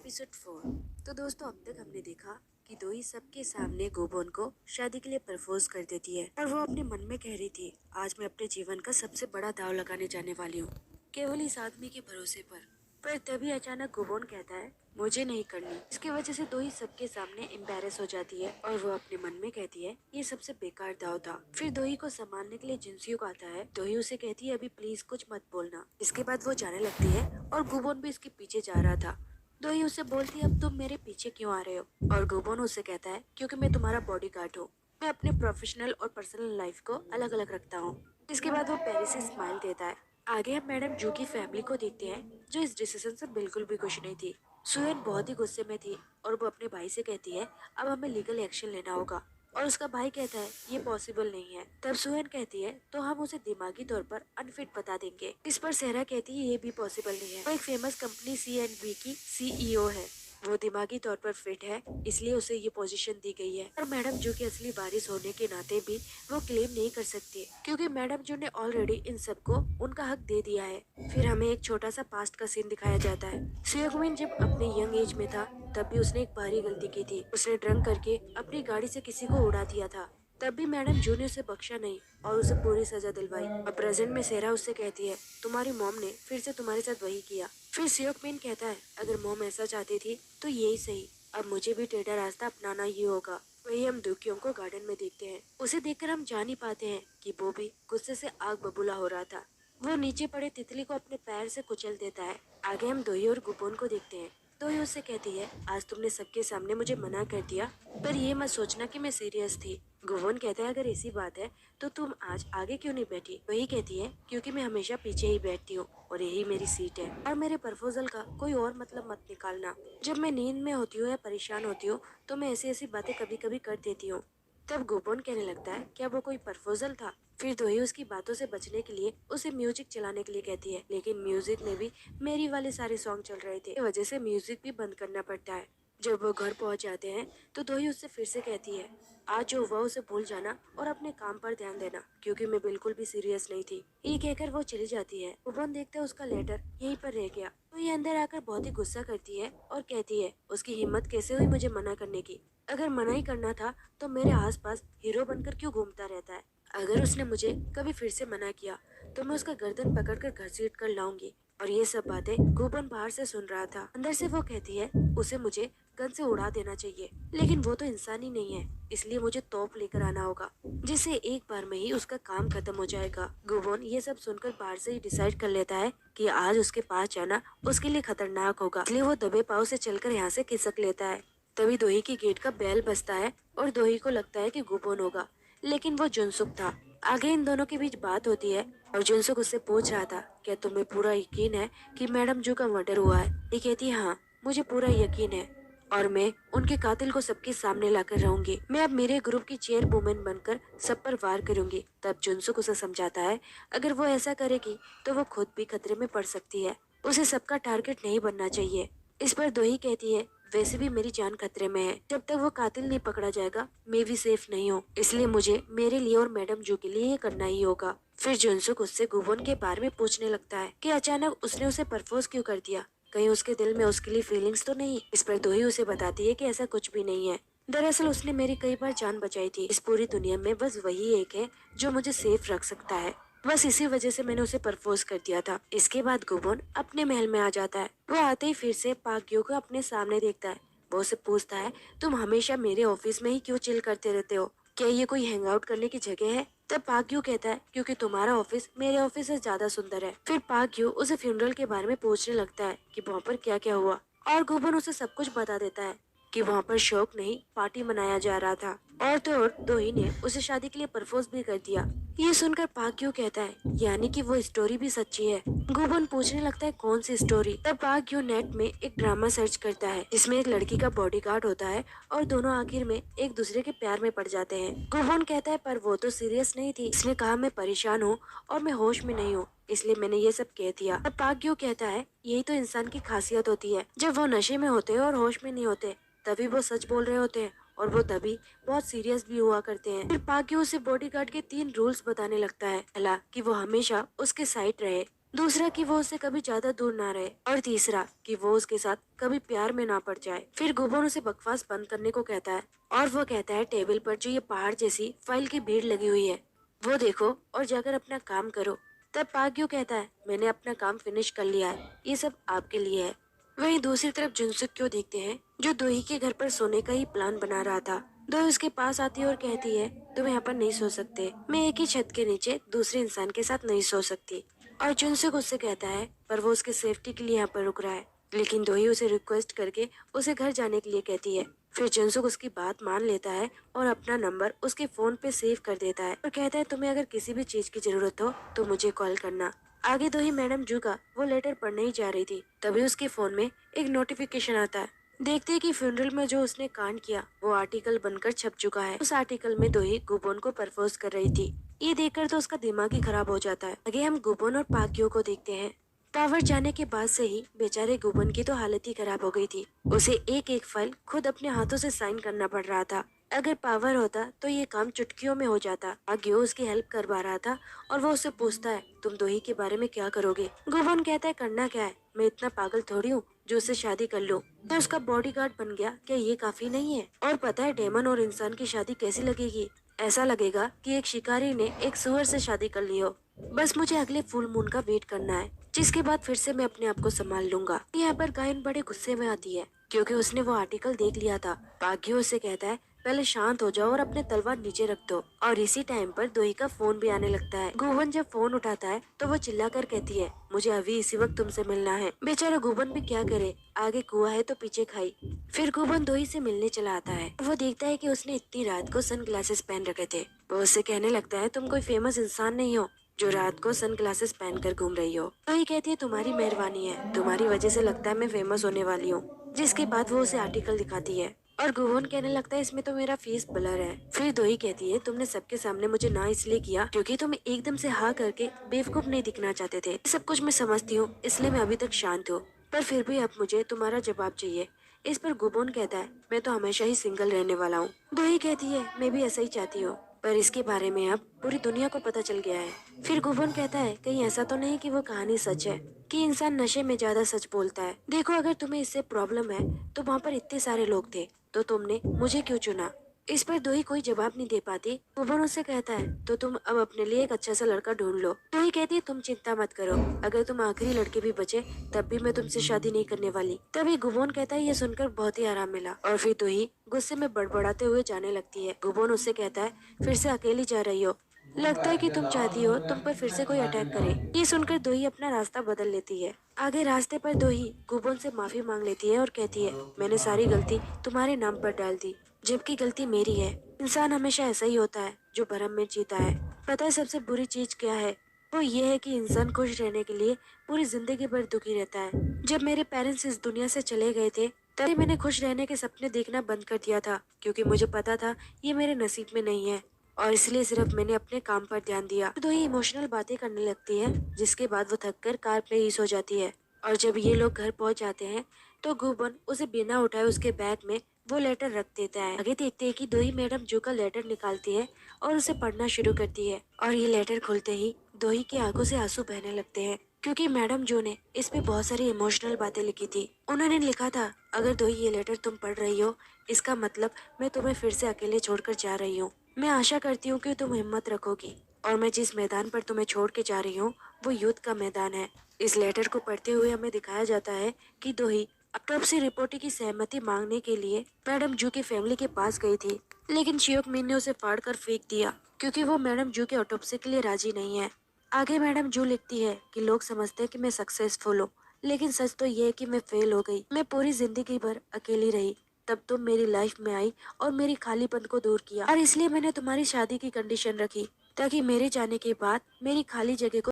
Episode 4। तो दोस्तों, अब तक हमने देखा कि दोई सबके सामने गोबोन को शादी के लिए प्रपोज कर देती है और वो अपने मन में कह रही थी, आज मैं अपने जीवन का सबसे बड़ा दाव लगाने जाने वाली हूँ, केवल इस आदमी के भरोसे पर तभी अचानक गोबोन कहता है, मुझे नहीं करनी। इसकी वजह से दोई सबके सामने एम्बेरस हो जाती है और वो अपने मन में कहती है, ये सबसे बेकार दाव था। फिर दोई को संभालने के लिए जिनसियो आता है। दोई उसे कहती है, अभी प्लीज कुछ मत बोलना। इसके बाद वो जाने लगती है और गोबोन भी इसके पीछे जा रहा था। दोई उसे बोलती है, अब तुम मेरे पीछे क्यों आ रहे हो? और गोबोन उसे कहता है, क्योंकि मैं तुम्हारा बॉडीगार्ड हूँ। मैं अपने प्रोफेशनल और पर्सनल लाइफ को अलग अलग रखता हूँ। इसके बाद वो पेरिस से स्माइल देता है। आगे हम मैडम जू की फैमिली को देखते हैं, जो इस डिसीजन से बिल्कुल भी खुश नहीं थी। सुयन बहुत ही गुस्से में थी और वो अपने भाई से कहती है, अब हमें लीगल एक्शन लेना होगा। और उसका भाई कहता है, ये पॉसिबल नहीं है। तब सुयन कहती है, तो हम उसे दिमागी तौर पर अनफिट बता देंगे। इस पर सहरा कहती है, ये भी पॉसिबल नहीं है। वो एक फेमस कंपनी C&B की CEO है। वो दिमागी तौर पर फिट है, इसलिए उसे ये पोजीशन दी गई है। और मैडम जू की असली वारिस होने के नाते भी वो क्लेम नहीं कर सकती, क्योंकि मैडम जू ने ऑलरेडी इन सबको उनका हक दे दिया है। फिर हमें एक छोटा सा पास्ट का सीन दिखाया जाता है। सियोगमिन जब अपने यंग एज में था, तब भी उसने एक भारी गलती की थी। उसने ड्रंक करके अपनी गाड़ी से किसी को उड़ा दिया था। तब भी मैडम जू ने उसे बख्शा नहीं और उसे पूरी सजा दिलवाई। और प्रेजेंट में सेरा उससे कहती है, तुम्हारी मॉम ने फिर से तुम्हारे साथ वही किया। फिर सियोगमिन कहता है, अगर मॉम ऐसा चाहती थी तो यही सही, अब मुझे भी टेढ़ा रास्ता अपनाना ही होगा। वही हम दुखियों को गार्डन में देखते हैं। उसे देखकर हम जान ही पाते हैं कि वो भी गुस्से से आग बबूला हो रहा था। वो नीचे पड़े तितली को अपने पैर से कुचल देता है। आगे हम दोही और गुबोन को देखते हैं। दोही उससे कहती है, आज तुमने सबके सामने मुझे मना कर दिया, पर ये मत सोचना कि मैं सीरियस थी। गुबोन कहता है, अगर ऐसी बात है तो तुम आज आगे क्यों नहीं बैठी? वही कहती है, क्योंकि मैं हमेशा पीछे ही बैठती हूँ और यही मेरी सीट है। और मेरे प्रपोजल का कोई और मतलब मत निकालना। जब मैं नींद में होती हूँ या परेशान होती हूँ तो मैं ऐसी ऐसी बातें कभी कभी कर देती हूँ। तब गोबोन कहने लगता है, क्या वो कोई प्रपोजल था? फिर दोही उसकी बातों से बचने के लिए उसे म्यूजिक चलाने के लिए कहती है, लेकिन म्यूजिक में भी मेरी वाले सारे सॉन्ग चल रहे थे, इस वजह से म्यूजिक भी बंद करना पड़ता है। जब वो घर पहुंच जाते हैं तो दोही उससे फिर से कहती है, आज जो हुआ उसे भूल जाना और अपने काम पर ध्यान देना, क्योंकि मैं बिल्कुल भी सीरियस नहीं थी। ये कहकर वो चली जाती है। गोबोन देखता है उसका लेटर यहीं पर रह गया। तो ये अंदर आकर बहुत ही गुस्सा करती है और कहती है, उसकी हिम्मत कैसे हुई मुझे मना करने की? अगर मना ही करना था तो मेरे आसपास हीरो बनकर क्यों घूमता रहता है? अगर उसने मुझे कभी फिर से मना किया तो मैं उसका गर्दन पकड़कर घसीट कर लाऊंगी। और ये सब बातें गोबन बाहर से सुन रहा था। अंदर से वो कहती है, उसे मुझे गन से उड़ा देना चाहिए, लेकिन वो तो इंसान ही नहीं है, इसलिए मुझे तोप लेकर आना होगा, जिससे एक बार में ही उसका काम खत्म हो जाएगा। गोबोन ये सब सुनकर बाहर से ही डिसाइड कर लेता है कि आज उसके पास जाना उसके लिए खतरनाक होगा, इसलिए वो दबे पाँव से चलकर यहाँ से खिसक लेता है। तभी दोही की गेट का बेल बजता है और दोही को लगता है कि गोबोन होगा, लेकिन वो जुनसुक था। आगे इन दोनों के बीच बात होती है और जुनसुक उससे पूछ रहा था, क्या तुम्हें पूरा यकीन है कि मैडम जू का मर्डर हुआ है? ये कहती है, हाँ मुझे पूरा यकीन है और मैं उनके कातिल को सबके सामने लाकर रहूंगी। मैं अब मेरे ग्रुप की चेयरवुमेन बनकर सब पर वार करूंगी। तब जुनसुक उसे समझाता है, अगर वो ऐसा करेगी तो वो खुद भी खतरे में पड़ सकती है, उसे सबका टारगेट नहीं बनना चाहिए। इस पर दोही कहती है, वैसे भी मेरी जान खतरे में है, जब तक वो कातिल नहीं पकड़ा जाएगा मैं भी सेफ नहीं हूँ, इसलिए मुझे मेरे लिए और मैडम जू के लिए ये करना ही होगा। फिर जुनसुक उससे गुबोन के बारे में पूछने लगता है कि अचानक उसने उसे प्रपोज क्यों कर दिया, कहीं उसके दिल में उसके लिए फीलिंग्स तो नहीं। इस पर दोही उसे बताती है कि ऐसा कुछ भी नहीं है, दरअसल उसने मेरी कई बार जान बचाई थी। इस पूरी दुनिया में बस वही एक है जो मुझे सेफ रख सकता है, बस इसी वजह से मैंने उसे प्रपोज कर दिया था। इसके बाद गुबोन अपने महल में आ जाता है। वो आते ही फिर से पाक्यो को अपने सामने देखता है। वो उसे पूछता है, तुम हमेशा मेरे ऑफिस में ही क्यों चिल करते रहते हो? क्या ये कोई हैंग आउट करने की जगह है? तब पाक्यो कहता है, क्योंकि तुम्हारा ऑफिस मेरे ऑफिस से ज्यादा सुंदर है। फिर पाक्यो उसे फ्यूनरल के बारे में पूछने लगता है कि वहाँ पर क्या क्या हुआ, और गुबोन उसे सब कुछ बता देता है कि वहाँ पर शौक नहीं पार्टी मनाया जा रहा था। और तो और दोही ने उसे शादी के लिए प्रपोज भी कर दिया। ये सुनकर पाक्यो कहता है, यानी कि वो स्टोरी भी सच्ची है। गुबन पूछने लगता है, कौन सी स्टोरी? तब पाक्यो नेट में एक ड्रामा सर्च करता है जिसमें एक लड़की का बॉडीगार्ड होता है और दोनों आखिर में एक दूसरे के प्यार में पड़ जाते हैं। गुबन कहता है, पर वो तो सीरियस नहीं थी, इसने कहा मैं परेशान हूँ और मैं होश में नहीं हूँ, इसलिए मैंने ये सब कह दिया। तब पाक्यो कहता है, यही तो इंसान की खासियत होती है, जब वो नशे में होते हैं और होश में नहीं होते तभी वो सच बोल रहे होते हैं और वो तभी बहुत सीरियस भी हुआ करते हैं। फिर पाक्यो उसे बॉडीगार्ड के 3 रूल्स बताने लगता है। पहला, कि वो हमेशा उसके साइड रहे। दूसरा कि वो उससे कभी ज्यादा दूर ना रहे, और तीसरा कि वो उसके साथ कभी प्यार में ना पड़ जाए। फिर गुबन उसे बकवास बंद करने को कहता है और वो कहता है टेबल पर जो ये पहाड़ जैसी फाइल की भीड़ लगी हुई है वो देखो और जाकर अपना काम करो। तब पाग्यो कहता है मैंने अपना काम फिनिश कर लिया है, ये सब आपके लिए है। वहीं दूसरी तरफ जुनसुक को देखते हैं जो दोही के घर पर सोने का ही प्लान बना रहा था। दोही उसके पास आती है और कहती है तुम यहाँ पर नहीं सो सकते, मैं एक ही छत के नीचे दूसरे इंसान के साथ नहीं सो सकती। और जुनसुक उससे कहता है पर वो उसके सेफ्टी के लिए यहाँ पर रुक रहा है, लेकिन दोही उसे रिक्वेस्ट करके उसे घर जाने के लिए कहती है। फिर जुनसुक उसकी बात मान लेता है और अपना नंबर उसके फोन पे सेव कर देता है और कहता है तुम्हें अगर किसी भी चीज की जरूरत हो तो मुझे कॉल करना। आगे दोही मैडम जू का वो लेटर पढ़ने ही जा रही थी, तभी उसके फोन में एक नोटिफिकेशन आता है। देखते हैं कि फ्यूनरल में जो उसने कांड किया वो आर्टिकल बनकर छप चुका है। उस आर्टिकल में दोही गुबोन को प्रपोज कर रही थी। ये देखकर तो उसका दिमाग ही खराब हो जाता है। आगे हम गुबोन और पाक्यो को देखते हैं। पावर जाने के बाद से ही बेचारे गुबन की तो हालत ही खराब हो गई थी। उसे एक एक फाइल खुद अपने हाथों से साइन करना पड़ रहा था। अगर पावर होता तो ये काम चुटकियों में हो जाता। आग्यो उसकी हेल्प करवा रहा था और वो उससे पूछता है तुम दोही के बारे में क्या करोगे। गुबन कहता है करना क्या है, मैं इतना पागल थोड़ी हूँ जो उससे शादी कर लूं। मैं उसका बॉडीगार्ड बन गया, क्या ये काफी नहीं है। और पता है डेमन और इंसान की शादी कैसी लगेगी, ऐसा लगेगा कि एक शिकारी ने एक सुअर से शादी कर ली हो। बस मुझे अगले फुल मून का वेट करना है, जिसके बाद फिर से मैं अपने आप को संभाल लूंगा। यहाँ पर गायन बड़े गुस्से में आती है क्योंकि उसने वो आर्टिकल देख लिया था। भाग्यो उसे कहता है पहले शांत हो जाओ और अपने तलवार नीचे रख दो। और इसी टाइम पर दोही का फोन भी आने लगता है। गुबन जब फोन उठाता है तो वो चिल्लाकर कहती है मुझे अभी इसी वक्त तुमसे मिलना है। बेचारा गुबन भी क्या करे, आगे कुआं है तो पीछे खाई। फिर गुबन दोही से मिलने चला आता है। वो देखता है कि उसने इतनी रात को सन ग्लासेस पहन रखे थे। वो उससे कहने लगता है तुम कोई फेमस इंसान नहीं हो जो रात को सन ग्लासेस पहनकर घूम रही हो। तो ये कहती है तुम्हारी मेहरबानी है, तुम्हारी वजह से लगता है मैं फेमस होने वाली हूँ। जिसके बाद वो उसे आर्टिकल दिखाती है और गुबोन कहने लगता है इसमें तो मेरा फेस ब्लर है। फिर दोही कहती है तुमने सबके सामने मुझे ना इसलिए किया क्योंकि तुम एकदम से हाँ करके बेवकूफ नहीं दिखना चाहते थे। सब कुछ मैं समझती हूँ, इसलिए मैं अभी तक शांत हूँ, पर फिर भी अब मुझे तुम्हारा जवाब चाहिए। इस पर गुबोन कहता है मैं तो हमेशा ही सिंगल रहने वाला हूँ। दोही कहती है मैं भी ऐसा ही चाहती हूँ, पर इसके बारे में अब पूरी दुनिया को पता चल गया है। फिर गुबन कहता है कहीं ऐसा तो नहीं कि वो कहानी सच है, कि इंसान नशे में ज्यादा सच बोलता है। देखो अगर तुम्हें इससे प्रॉब्लम है तो वहाँ पर इतने सारे लोग थे, तो तुमने मुझे क्यों चुना। इस पर दोही कोई जवाब नहीं दे पाती। गुबन उससे कहता है तो तुम अब अपने लिए एक अच्छा सा लड़का ढूंढ लो। दोही कहती है तुम चिंता मत करो, अगर तुम आखिरी लड़के भी बचे तब भी मैं तुमसे शादी नहीं करने वाली। तभी गुबोन कहता है ये सुनकर बहुत ही आराम मिला। और फिर दोही गुस्से में बड़बड़ाते हुए जाने लगती है। गुबोन उससे कहता है फिर से अकेली जा रही हो, लगता है कि तुम चाहती हो तुम पर फिर से कोई अटैक करे। ये सुनकर दोही अपना रास्ता बदल लेती है। आगे रास्ते पर दोही गुबोन से माफी मांग लेती है और कहती है मैंने सारी गलती तुम्हारे नाम पर डाल दी, जबकि गलती मेरी है। इंसान हमेशा ऐसा ही होता है जो भरम में जीता है। पता है सबसे बुरी चीज क्या है, वो ये है कि इंसान खुश रहने के लिए पूरी जिंदगी भर दुखी रहता है। जब मेरे पेरेंट्स इस दुनिया से चले गए थे तभी मैंने खुश रहने के सपने देखना बंद कर दिया था, क्योंकि मुझे पता था ये मेरे नसीब में नहीं है, और इसलिए सिर्फ मैंने अपने काम पर ध्यान दिया। तो ये इमोशनल बातें करने लगती है, जिसके बाद वो थककर कार पे ही सो जाती है। और जब ये लोग घर पहुंच जाते हैं तो गुबन उसे बिना उठाए उसके बैग में वो लेटर रख देता है। आगे देखते हैं कि दोही मैडम जू का लेटर निकालती है और उसे पढ़ना शुरू करती है। और ये लेटर खुलते ही दोही की आंखों से आंसू बहने लगते हैं, क्योंकि मैडम जू ने इस पे बहुत सारी इमोशनल बातें लिखी थी। उन्होंने लिखा था अगर दोही ये लेटर तुम पढ़ रही हो इसका मतलब मैं तुम्हें फिर से अकेले छोड़कर जा रही हूँ। मैं आशा करती हूँ कि तुम हिम्मत रखोगी, और मैं जिस मैदान पर तुम्हें छोड़ के जा रही हूँ वो युद्ध का मैदान है। इस लेटर को पढ़ते हुए हमें दिखाया जाता है कि दोही ऑटोप्सी रिपोर्ट की सहमति मांगने के लिए मैडम जू की फैमिली के पास गई थी, लेकिन शियोक मिन ने उसे फाड़ कर फेंक दिया क्योंकि वो मैडम जू के ऑटोप्सी के लिए राजी नहीं है। आगे मैडम जू लिखती है कि लोग समझते हैं कि मैं सक्सेसफुल हूँ, लेकिन सच तो ये है कि मैं फेल हो गई। मैं पूरी जिंदगी भर अकेली रही, तब तुम मेरी लाइफ में आई और मेरी खालीपन को दूर किया, और इसलिए मैंने तुम्हारी शादी की कंडीशन रखी ताकि मेरे जाने के बाद मेरी खाली जगह को